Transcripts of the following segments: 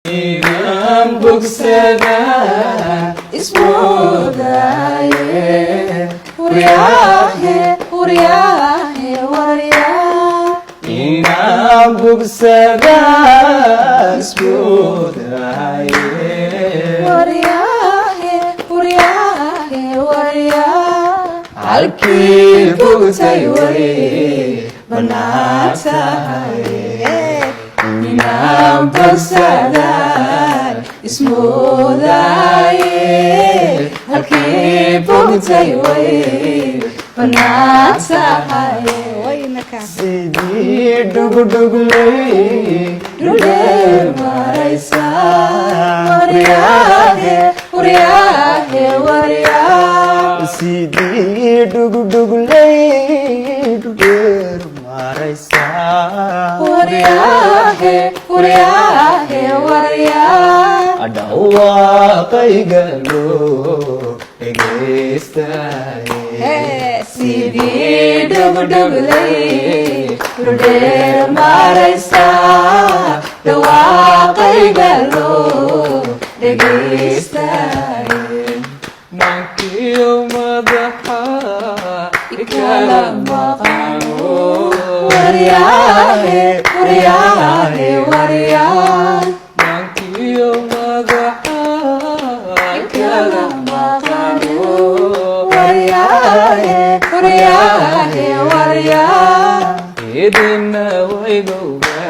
Inam bugsada ismoodaye waryahe warya Inam bugsada ismoodaye waryahe warya halkii bugtay wari banaataye Inam bugsada ismoodaye halkii bugtay way banaataye sidii dhugudhugley dhuleer maraysa waryahe warya sidii dhugudhugley dhuleer maraysa waryahe warya dhawaaqayga loo dhegeystaye sidii dhugdhugley dhudheer maraysa dhawaaqayga loo dhegeystaye mankiyo madaxa ikala maqano waryahe warya mankiyo madaxa ikala maqano warya idina waygoga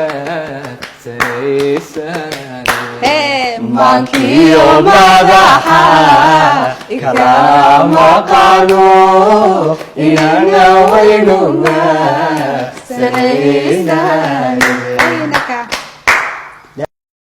saraysane mankiyo madaxa ikala maqano idina waygoga saraysane